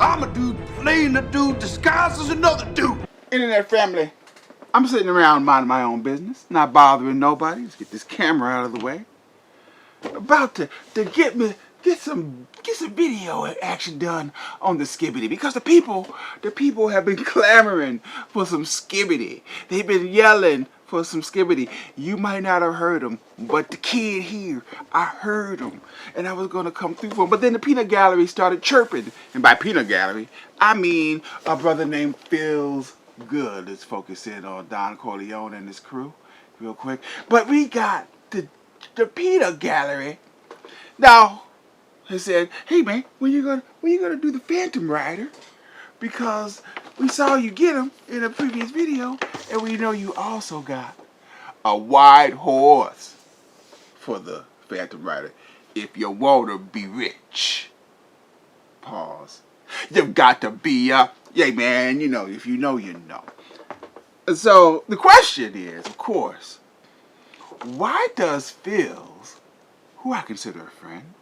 I'm a dude playing a dude disguised as another dude. Internet family, I'm sitting around minding my own business, not bothering nobody. Let's get this camera out of the way. About to get some video action done on the skibbity, because the people have been clamoring for some skibbity. They've been yelling for some skibbity. You might not have heard them, but the kid here, I heard him, and I was gonna come through for him. But then the peanut gallery started chirping, and by peanut gallery I mean a brother named Feels Good. Let's focus in on Don Corleone and his crew real quick. But we got the peanut gallery. Now, he said, "Hey man, when you gonna do the Phantom Rider? Because we saw you get him in a previous video, and we know you also got a white horse for the Phantom Rider. If you want to be rich." Pause. You've got to be yeah man, you know, if you know, you know. So the question is, of course, why does Phils, who I consider a friend,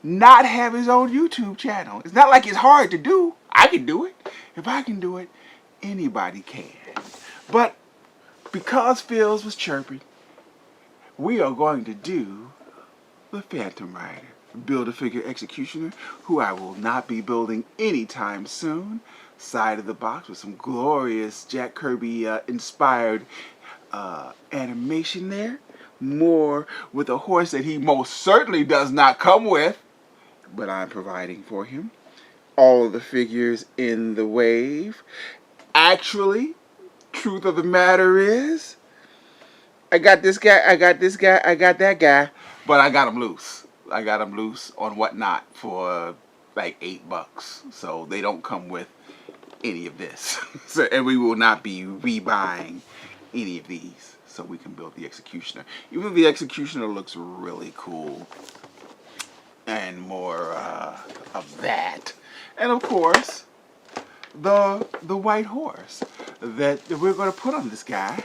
not have his own YouTube channel? It's not like it's hard to do. I can do it. If I can do it, anybody can. But because Phils was chirping, we are going to do the Phantom Rider. Build-A-Figure Executioner, who I will not be building anytime soon. Side of the box with some glorious Jack Kirby inspired animation there. More with a horse that he most certainly does not come with, but I'm providing for him. All of the figures in the wave. Actually, truth of the matter is, I got this guy, I got this guy, I got that guy, but I got him loose. I got them loose on Whatnot for like $8, so they don't come with any of this. So, and we will not be rebuying any of these, so we can build the Executioner. Even though the Executioner looks really cool, and more of that, and of course the white horse that we're going to put on this guy.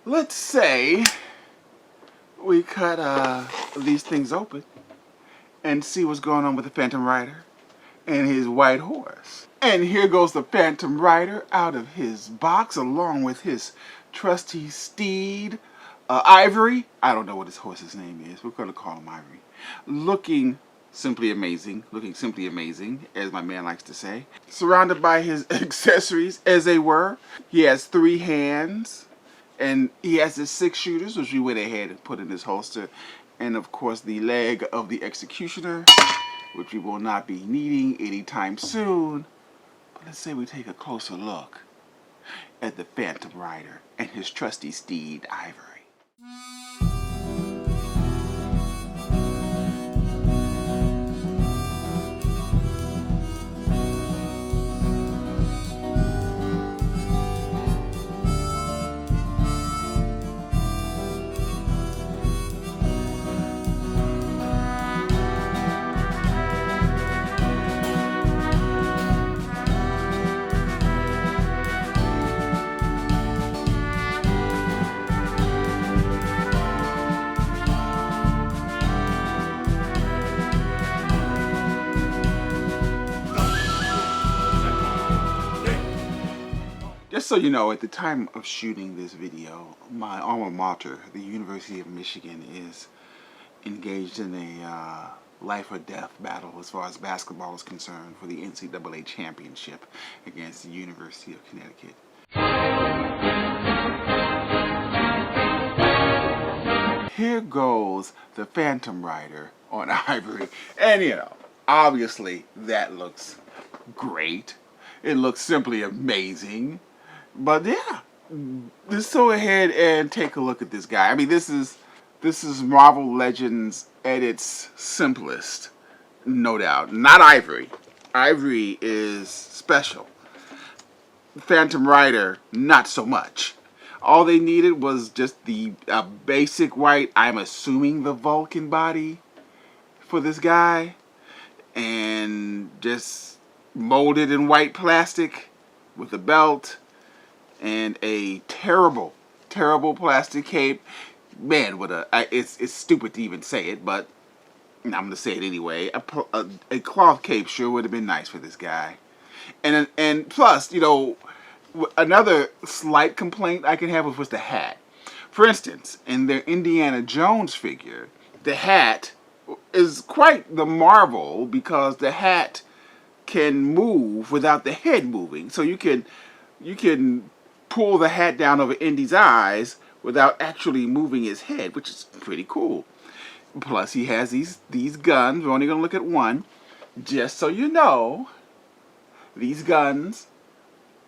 Let's say we cut these things open and see what's going on with the Phantom Rider and his white horse. And here goes the Phantom Rider out of his box, along with his trusty Steed, Ivory. I don't know what his horse's name is. We're going to call him Ivory. Looking simply amazing, as my man likes to say. Surrounded by his accessories, as they were. He has 3 hands. And he has his 6 shooters, which we went ahead and put in his holster. And of course the leg of the Executioner, which we will not be needing anytime soon. But let's say we take a closer look at the Phantom Rider and his trusty Steed, Ivory. Just so you know, at the time of shooting this video, my alma mater, the University of Michigan, is engaged in a life or death battle as far as basketball is concerned for the NCAA championship against the University of Connecticut. Here goes the Phantom Rider on Ivory. And you know, obviously that looks great. It looks simply amazing. But yeah, let's go ahead and take a look at this guy. I mean, this is Marvel Legends at its simplest, no doubt. Not Ivory. Ivory is special. Phantom Rider, not so much. All they needed was just the basic white, I'm assuming the Vulcan body for this guy, and just molded in white plastic with a belt and a terrible plastic cape. Man, it's stupid to even say it, but and I'm going to say it anyway, a cloth cape sure would have been nice for this guy. And plus, you know, another slight complaint I can have was the hat. For instance, in their Indiana Jones figure, the hat is quite the marvel because the hat can move without the head moving. So you can pull the hat down over Indy's eyes without actually moving his head, which is pretty cool. Plus, he has these guns. We're only going to look at one. Just so you know, these guns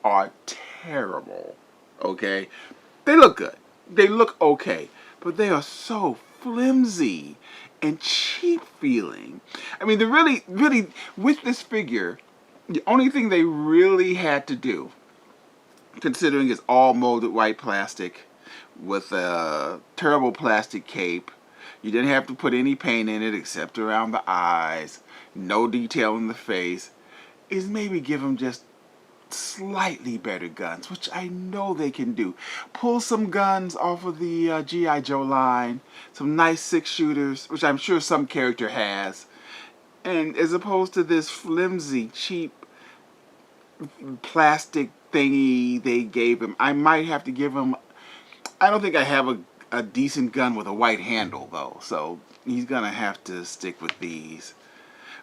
are terrible. Okay? They look good. They look okay. But they are so flimsy and cheap feeling. I mean, really, with this figure, the only thing they really had to do, considering it's all molded white plastic with a terrible plastic cape, you didn't have to put any paint in it except around the eyes, no detail in the face, is maybe give them just slightly better guns, which I know they can do. Pull some guns off of the G.I. Joe line, some nice 6-shooters, which I'm sure some character has, and as opposed to this flimsy, cheap plastic thingy they gave him. I might have to give him, I don't think I have a decent gun with a white handle though, so he's gonna have to stick with these.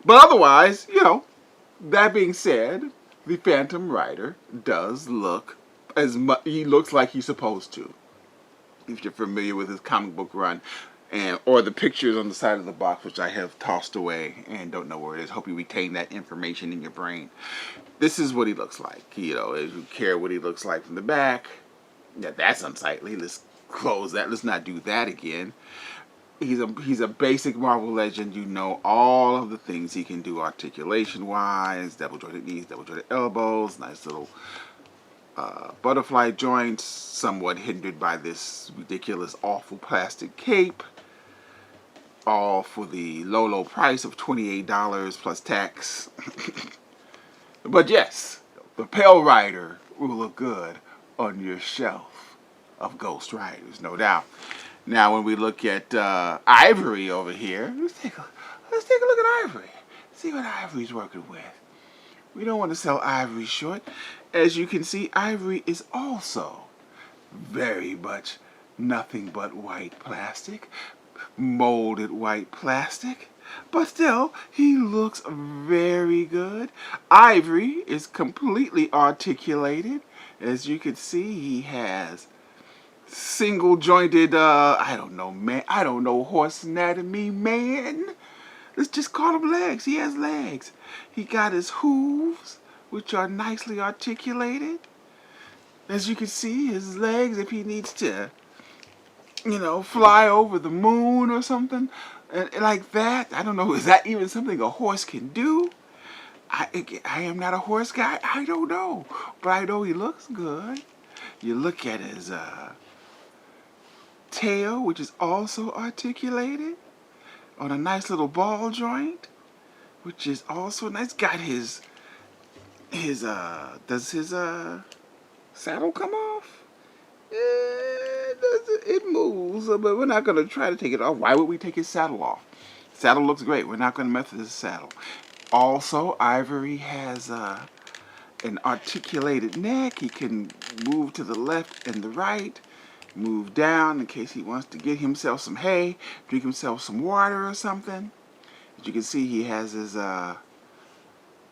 But otherwise, you know, that being said, the Phantom Rider does look he looks like he's supposed to. If you're familiar with his comic book run, or the pictures on the side of the box, which I have tossed away and don't know where it is. Hope you retain that information in your brain. This is what he looks like. You know, if you care what he looks like from the back, yeah, that's unsightly. Let's close that. Let's not do that again. He's a basic Marvel legend. You know all of the things he can do articulation-wise, double-jointed knees, double-jointed elbows, nice little butterfly joints, somewhat hindered by this ridiculous, awful plastic cape, all for the low price of $28 plus tax. But yes, the Pale Rider will look good on your shelf of Ghost Riders, no doubt. Now, when we look at Ivory over here, let's take a look at Ivory. See what Ivory's working with. We don't want to sell Ivory short. As you can see, Ivory is also very much nothing but white plastic, molded white plastic. But still, he looks very good. Ivory is completely articulated. As you can see, he has single jointed, I don't know horse anatomy, man. Let's just call him legs. He has legs. He got his hooves, which are nicely articulated. As you can see, his legs, if he needs to, you know, fly over the moon or something, like that. I don't know, is that even something a horse can do? I am not a horse guy. I don't know. But I know he looks good. You look at his tail, which is also articulated on a nice little ball joint, which is also nice. Got his does his saddle come off? It moves, but we're not going to try to take it off. Why would we take his saddle off? Saddle looks great. We're not going to mess with his saddle. Also, Ivory has an articulated neck. He can move to the left and the right, move down in case he wants to get himself some hay, drink himself some water or something. As you can see, he has his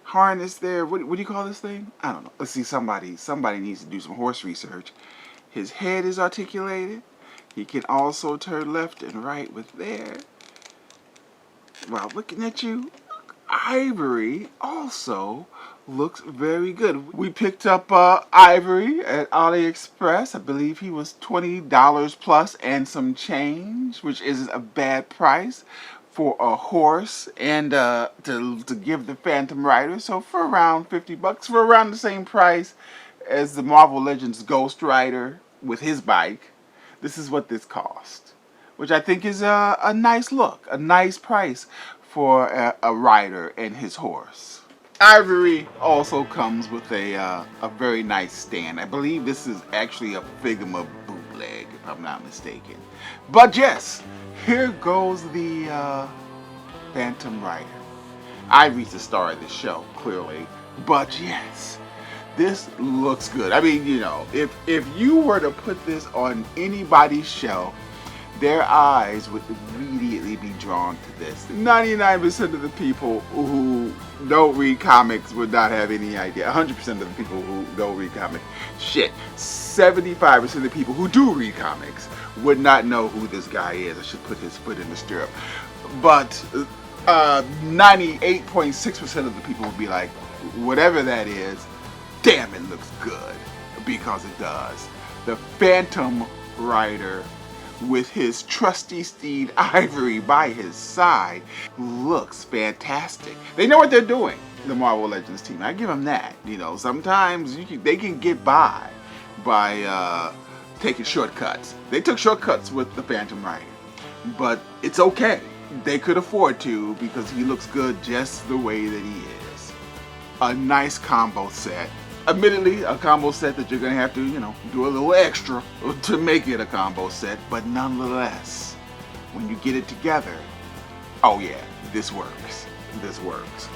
harness there. What do you call this thing? I don't know. Let's see, somebody needs to do some horse research. His head is articulated. He can also turn left and right with there. Wow, looking at you, Ivory also looks very good. We picked up Ivory at AliExpress. I believe he was $20 plus and some change, which isn't a bad price for a horse and to give the Phantom Rider. So for around $50, for around the same price as the Marvel Legends Ghost Rider with his bike, this is what this cost, which I think is a nice look, a nice price for a rider and his horse. Ivory also comes with a very nice stand. I believe this is actually a Figma bootleg, if I'm not mistaken. But yes, here goes the Phantom Rider. Ivory's the star of this show, clearly, but yes, this looks good. I mean, you know, if you were to put this on anybody's shelf, their eyes would immediately be drawn to this. 99% of the people who don't read comics would not have any idea. 100% of the people who don't read comics, shit, 75% of the people who do read comics would not know who this guy is. I should put his foot in the stirrup. But 98.6% of the people would be like, whatever that is, damn, it looks good, because it does. The Phantom Rider, with his trusty steed Ivory by his side, looks fantastic. They know what they're doing, the Marvel Legends team. I give them that. You know, sometimes they can get by taking shortcuts. They took shortcuts with the Phantom Rider, but it's okay. They could afford to, because he looks good just the way that he is. A nice combo set. Admittedly, a combo set that you're going to have to, you know, do a little extra to make it a combo set, but nonetheless, when you get it together, oh yeah, this works. This works.